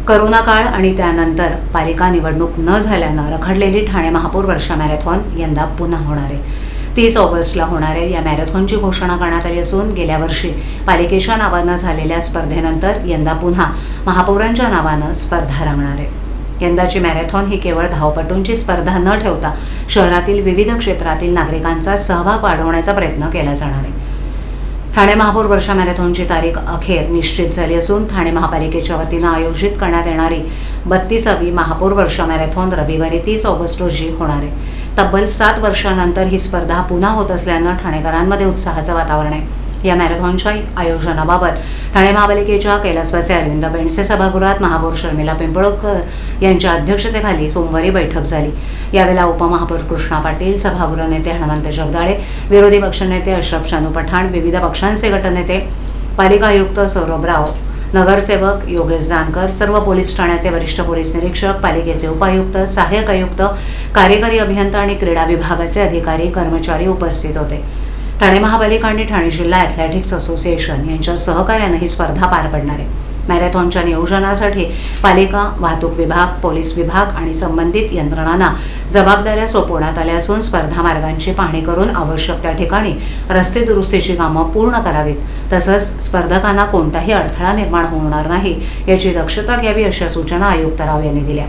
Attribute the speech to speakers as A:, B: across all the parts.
A: Corona काळ आणि त्यानंतर पालिका निवडणूक न झाल्यानं रखडलेली ठाणे महापौर वर्षा मॅरेथॉन यंदा पुन्हा होणार आहे। 30 ऑगस्टला होणाऱ्या या मॅरेथॉनची घोषणा करण्यात आली असून गेल्या वर्षी पालिकेच्या नावानं झालेल्या स्पर्धेनंतर यंदा पुन्हा महापौरांच्या नावानं स्पर्धा रंगणार आहे। यंदाची मॅरेथॉन ही केवळ धावपटूंची स्पर्धा न ठेवता शहरातील विविध क्षेत्रातील नागरिकांचा सहभाग वाढवण्याचा प्रयत्न केला जाणार आहे। ठाणे महापौर वर्षा मॅरेथॉनची तारीख अखेर निश्चित झाली असून ठाणे महापालिकेच्या वतीनं आयोजित करण्यात येणारी 32वी महापौर वर्षा मॅरेथॉन रविवारी 30 ऑगस्ट रोजी होणार आहे। तब्बल 7 वर्षांनंतर ही स्पर्धा पुन्हा होत असल्यानं ठाणेकरांमध्ये उत्साहाचं वातावरण आहे। या मॅरेथॉनच्या आयोजनाबाबत ठाणे महापालिकेच्या कैलासवासी अरविंद बेंडसे सभागृहात महापौर शर्मिला पिंपळकर यांच्या अध्यक्षतेखाली सोमवारी बैठक झाली। यावेळेला उपमहापौर कृष्णा पाटील, सभागृह नेते हनुमंत जगदाळे, विरोधी पक्षनेते अशरफ शानू पठाण, विविध पक्षांचे गटनेते, पालिका आयुक्त सौरभ राव, नगरसेवक योगेश जानकर, सर्व पोलीस ठाण्याचे वरिष्ठ पोलीस निरीक्षक, पालिकेचे उपायुक्त, सहाय्यक आयुक्त, कार्यकारी अभियंता आणि क्रीडा विभागाचे अधिकारी कर्मचारी उपस्थित होते। ठाणे महापालिका आणि ठाणे जिल्हा ॲथलेटिक्स असोसिएशन यांच्या सहकार्यानं ही स्पर्धा पार पडणार आहे। मॅरेथॉनच्या नियोजनासाठी पालिका, वाहतूक विभाग, पोलीस विभाग आणि संबंधित यंत्रणांना जबाबदाऱ्या सोपवण्यात आल्या असून स्पर्धा मार्गांची पाहणी करून आवश्यक त्या ठिकाणी रस्ते दुरुस्तीची कामं पूर्ण करावीत, तसंच स्पर्धकांना कोणताही अडथळा निर्माण होणार नाही याची दक्षता घ्यावी अशा सूचना आयुक्त राव यांनी दिल्या।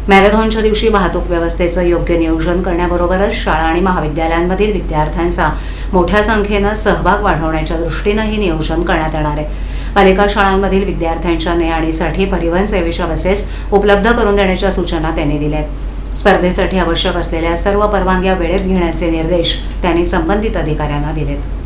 A: मॅरेथॉनच्या दिवशी वाहतूक व्यवस्थेचं योग्य नियोजन करण्याबरोबरच शाळा आणि महाविद्यालयांमधील विद्यार्थ्यांचा मोठ्या संख्येनं सहभाग वाढवण्याच्या दृष्टीनंही नियोजन करण्यात येणार आहे। पालिका शाळांमधील विद्यार्थ्यांच्या ने-आणीसाठी परिवहन सेवेच्या बसेस उपलब्ध करून देण्याच्या सूचना त्यांनी दिल्या आहेत। स्पर्धेसाठी आवश्यक असलेल्या सर्व परवानग्या वेळेत घेण्याचे निर्देश त्यांनी संबंधित अधिकाऱ्यांना दिलेत।